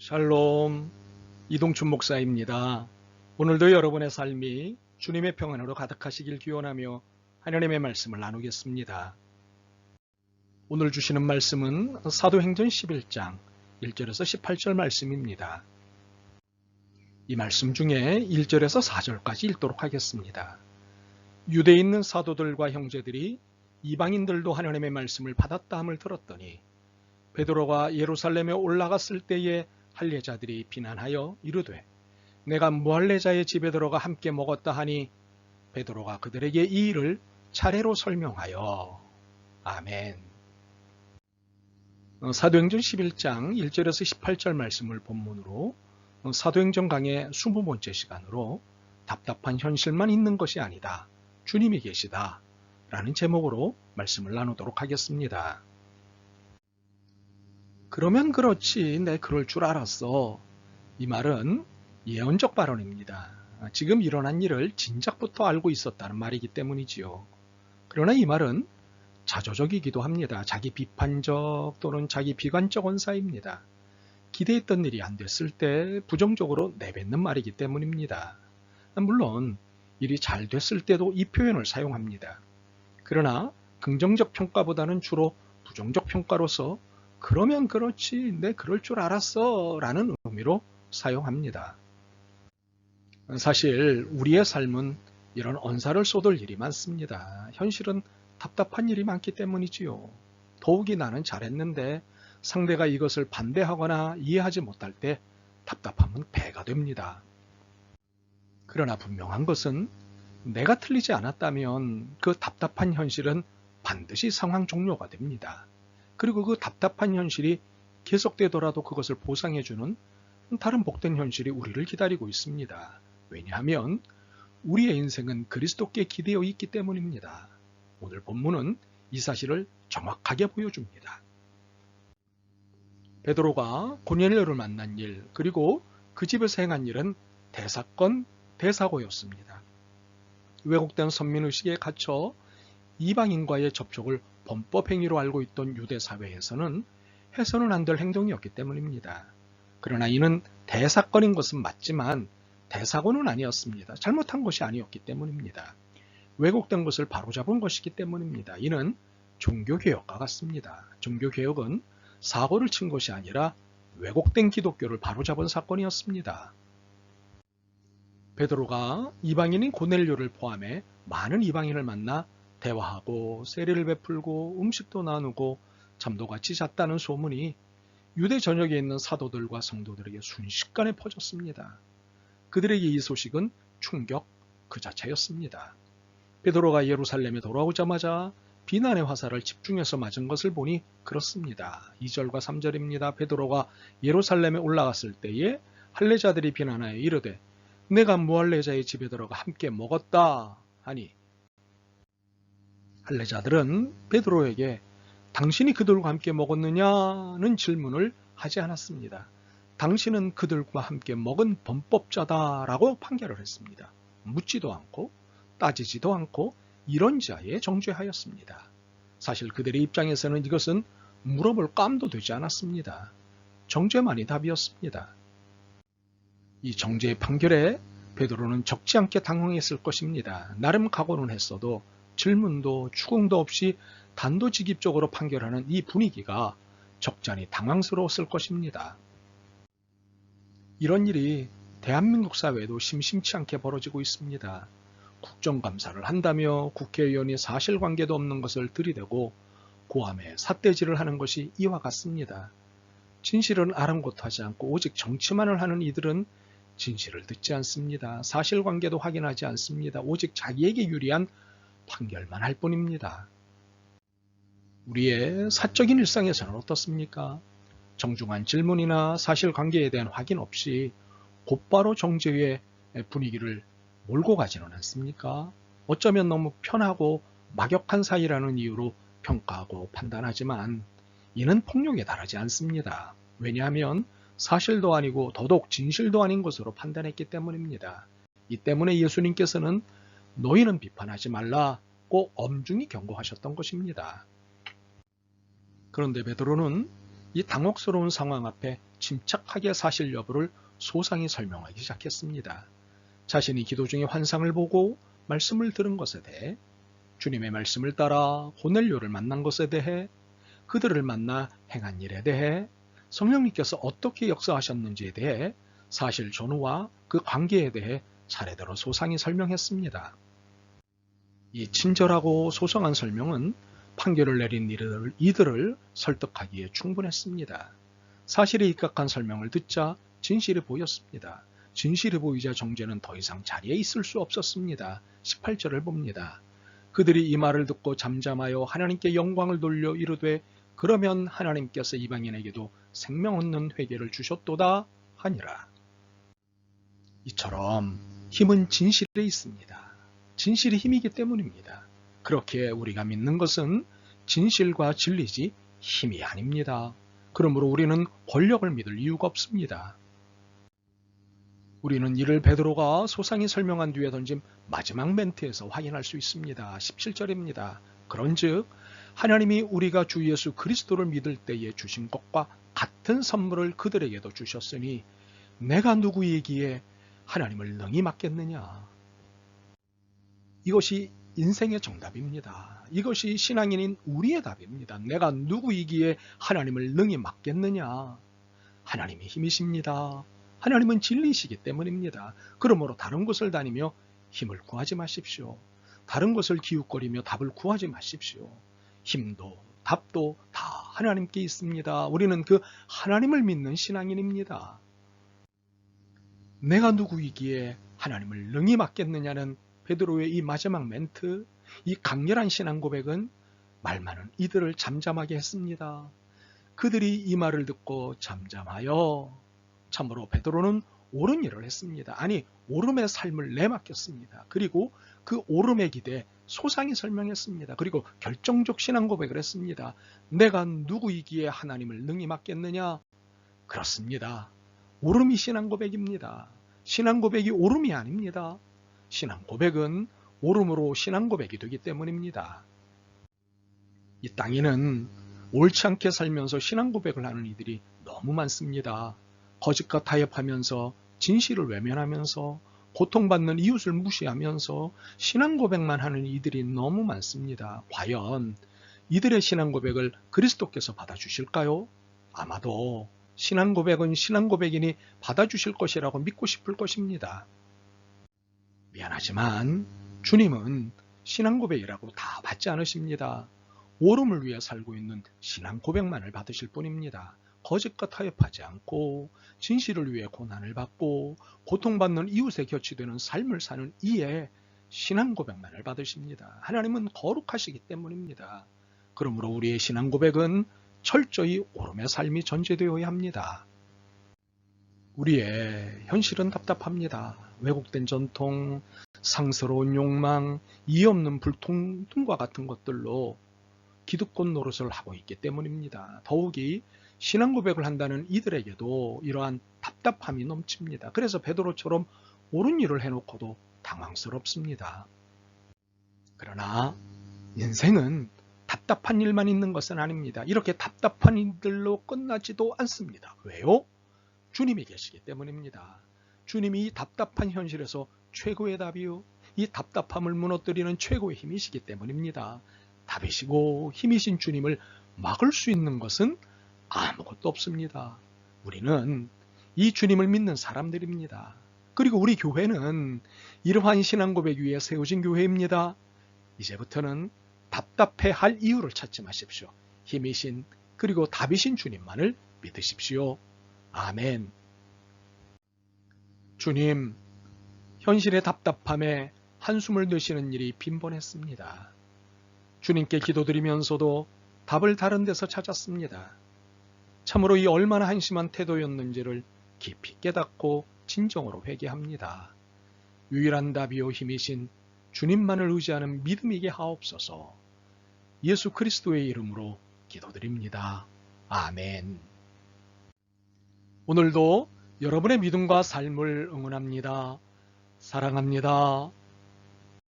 샬롬, 이동춘 목사입니다. 오늘도 여러분의 삶이 주님의 평안으로 가득하시길 기원하며 하나님의 말씀을 나누겠습니다. 오늘 주시는 말씀은 사도행전 11장 1절에서 18절 말씀입니다. 이 말씀 중에 1절에서 4절까지 읽도록 하겠습니다. 유대에 있는 사도들과 형제들이 이방인들도 하나님의 말씀을 받았다 함을 들었더니 베드로가 예루살렘에 올라갔을 때에 할례자들이 비난하여 이르되 내가 무할례자의 집에 들어가 함께 먹었다 하니 베드로가 그들에게 이 일을 차례로 설명하여 아멘. 사도행전 11장 1절에서 18절 말씀을 본문으로 사도행전 강의 20번째 시간으로 답답한 현실만 있는 것이 아니다. 주님이 계시다. 라는 제목으로 말씀을 나누도록 하겠습니다. 그러면 그렇지, 내 그럴 줄 알았어. 이 말은 예언적 발언입니다. 지금 일어난 일을 진작부터 알고 있었다는 말이기 때문이지요. 그러나 이 말은 자조적이기도 합니다. 자기 비판적 또는 자기 비관적 언사입니다. 기대했던 일이 안 됐을 때 부정적으로 내뱉는 말이기 때문입니다. 물론 일이 잘 됐을 때도 이 표현을 사용합니다. 그러나 긍정적 평가보다는 주로 부정적 평가로서 그러면 그렇지, 내 그럴 줄 알았어 라는 의미로 사용합니다. 사실 우리의 삶은 이런 언사를 쏟을 일이 많습니다. 현실은 답답한 일이 많기 때문이지요. 더욱이 나는 잘했는데 상대가 이것을 반대하거나 이해하지 못할 때 답답함은 배가 됩니다. 그러나 분명한 것은 내가 틀리지 않았다면 그 답답한 현실은 반드시 상황 종료가 됩니다. 그리고 그 답답한 현실이 계속되더라도 그것을 보상해주는 다른 복된 현실이 우리를 기다리고 있습니다. 왜냐하면 우리의 인생은 그리스도께 기대어 있기 때문입니다. 오늘 본문은 이 사실을 정확하게 보여줍니다. 베드로가 고넬료를 만난 일, 그리고 그 집에서 행한 일은 대사건, 대사고였습니다. 왜곡된 선민의식에 갇혀 이방인과의 접촉을 범법 행위로 알고 있던 유대 사회에서는 해서는 안 될 행동이었기 때문입니다. 그러나 이는 대사건인 것은 맞지만 대사고는 아니었습니다. 잘못한 것이 아니었기 때문입니다. 왜곡된 것을 바로잡은 것이기 때문입니다. 이는 종교개혁과 같습니다. 종교개혁은 사고를 친 것이 아니라 왜곡된 기독교를 바로잡은 사건이었습니다. 베드로가 이방인인 고넬료를 포함해 많은 이방인을 만나 대화하고 세례를 베풀고 음식도 나누고 잠도 같이 잤다는 소문이 유대 전역에 있는 사도들과 성도들에게 순식간에 퍼졌습니다. 그들에게 이 소식은 충격 그 자체였습니다. 베드로가 예루살렘에 돌아오자마자 비난의 화살을 집중해서 맞은 것을 보니 그렇습니다. 2절과 3절입니다. 베드로가 예루살렘에 올라갔을 때에 할례자들이 비난하여 이르되 내가 무할례자의 집에 들어가 함께 먹었다 하니 할례자들은 베드로에게 당신이 그들과 함께 먹었느냐는 질문을 하지 않았습니다. 당신은 그들과 함께 먹은 범법자다라고 판결을 했습니다. 묻지도 않고 따지지도 않고 이런 자에 정죄하였습니다. 사실 그들의 입장에서는 이것은 물어볼 깜도 되지 않았습니다. 정죄만이 답이었습니다. 이 정죄의 판결에 베드로는 적지 않게 당황했을 것입니다. 나름 각오는 했어도 질문도 추궁도 없이 단도직입적으로 판결하는 이 분위기가 적잖이 당황스러웠을 것입니다. 이런 일이 대한민국 사회에도 심심치 않게 벌어지고 있습니다. 국정감사를 한다며 국회의원이 사실관계도 없는 것을 들이대고 고함에 삿대질을 하는 것이 이와 같습니다. 진실은 아랑곳하지 않고 오직 정치만을 하는 이들은 진실을 듣지 않습니다. 사실관계도 확인하지 않습니다. 오직 자기에게 유리한 판결만 할 뿐입니다. 우리의 사적인 일상에서는 어떻습니까? 정중한 질문이나 사실관계에 대한 확인 없이 곧바로 정죄의 분위기를 몰고 가지는 않습니까? 어쩌면 너무 편하고 막역한 사이라는 이유로 평가하고 판단하지만 이는 폭력에 달하지 않습니다. 왜냐하면 사실도 아니고 더더욱 진실도 아닌 것으로 판단했기 때문입니다. 이 때문에 예수님께서는 너희는 비판하지 말라고 엄중히 경고하셨던 것입니다. 그런데 베드로는 이 당혹스러운 상황 앞에 침착하게 사실 여부를 소상히 설명하기 시작했습니다. 자신이 기도 중에 환상을 보고 말씀을 들은 것에 대해, 주님의 말씀을 따라 고넬료를 만난 것에 대해, 그들을 만나 행한 일에 대해, 성령님께서 어떻게 역사하셨는지에 대해 사실 전후와 그 관계에 대해 차례대로 소상히 설명했습니다. 이 친절하고 소상한 설명은 판결을 내린 이들을 설득하기에 충분했습니다. 사실에 입각한 설명을 듣자 진실이 보였습니다. 진실이 보이자 정죄는 더 이상 자리에 있을 수 없었습니다. 18절을 봅니다. 그들이 이 말을 듣고 잠잠하여 하나님께 영광을 돌려 이르되 그러면 하나님께서 이방인에게도 생명 얻는 회개를 주셨도다 하니라. 이처럼 힘은 진실에 있습니다. 진실이 힘이기 때문입니다. 그렇게 우리가 믿는 것은 진실과 진리지 힘이 아닙니다. 그러므로 우리는 권력을 믿을 이유가 없습니다. 우리는 이를 베드로가 소상히 설명한 뒤에 던진 마지막 멘트에서 확인할 수 있습니다. 17절입니다. 그런즉 하나님이 우리가 주 예수 그리스도를 믿을 때에 주신 것과 같은 선물을 그들에게도 주셨으니 내가 누구이기에 하나님을 능히 맡겠느냐. 이것이 인생의 정답입니다. 이것이 신앙인인 우리의 답입니다. 내가 누구이기에 하나님을 능히 맡겠느냐. 하나님이 힘이십니다. 하나님은 진리이시기 때문입니다. 그러므로 다른 곳을 다니며 힘을 구하지 마십시오. 다른 것을 기웃거리며 답을 구하지 마십시오. 힘도 답도 다 하나님께 있습니다. 우리는 그 하나님을 믿는 신앙인입니다. 내가 누구이기에 하나님을 능히 맡겠느냐는 베드로의 이 마지막 멘트, 이 강렬한 신앙 고백은 말 많은 이들을 잠잠하게 했습니다. 그들이 이 말을 듣고 잠잠하여, 참으로 베드로는 옳은 일을 했습니다. 아니, 옳음의 삶을 내맡겼습니다. 그리고 그 옳음에 기대 소상히 설명했습니다. 그리고 결정적 신앙 고백을 했습니다. 내가 누구이기에 하나님을 능히 맡겠느냐? 그렇습니다. 옳음이 신앙 고백입니다. 신앙 고백이 옳음이 아닙니다. 신앙 고백은 옳음으로 신앙 고백이 되기 때문입니다. 이 땅에는 옳지 않게 살면서 신앙 고백을 하는 이들이 너무 많습니다. 거짓과 타협하면서 진실을 외면하면서 고통받는 이웃을 무시하면서 신앙 고백만 하는 이들이 너무 많습니다. 과연 이들의 신앙 고백을 그리스도께서 받아주실까요? 아마도 신앙 고백은 신앙 고백이니 받아주실 것이라고 믿고 싶을 것입니다. 미안하지만 주님은 신앙 고백이라고 다 받지 않으십니다. 옳음을 위해 살고 있는 신앙 고백만을 받으실 뿐입니다. 거짓과 타협하지 않고 진실을 위해 고난을 받고 고통받는 이웃의 곁이 되는 삶을 사는 이에 신앙 고백만을 받으십니다. 하나님은 거룩하시기 때문입니다. 그러므로 우리의 신앙 고백은 철저히 옳음의 삶이 전제되어야 합니다. 우리의 현실은 답답합니다. 왜곡된 전통, 상스러운 욕망, 이해 없는 불통 등과 같은 것들로 기득권 노릇을 하고 있기 때문입니다. 더욱이 신앙 고백을 한다는 이들에게도 이러한 답답함이 넘칩니다. 그래서 베드로처럼 옳은 일을 해놓고도 당황스럽습니다. 그러나 인생은 답답한 일만 있는 것은 아닙니다. 이렇게 답답한 일들로 끝나지도 않습니다. 왜요? 주님이 계시기 때문입니다. 주님이 이 답답한 현실에서 최고의 답이요, 이 답답함을 무너뜨리는 최고의 힘이시기 때문입니다. 답이시고 힘이신 주님을 막을 수 있는 것은 아무것도 없습니다. 우리는 이 주님을 믿는 사람들입니다. 그리고 우리 교회는 이러한 신앙 고백 위에 세워진 교회입니다. 이제부터는 답답해할 이유를 찾지 마십시오. 힘이신 그리고 답이신 주님만을 믿으십시오. 아멘. 주님, 현실의 답답함에 한숨을 내쉬는 일이 빈번했습니다. 주님께 기도드리면서도 답을 다른 데서 찾았습니다. 참으로 이 얼마나 한심한 태도였는지를 깊이 깨닫고 진정으로 회개합니다. 유일한 답이요 힘이신 주님만을 의지하는 믿음이게 하옵소서. 예수 그리스도의 이름으로 기도드립니다. 아멘. 오늘도 여러분의 믿음과 삶을 응원합니다. 사랑합니다.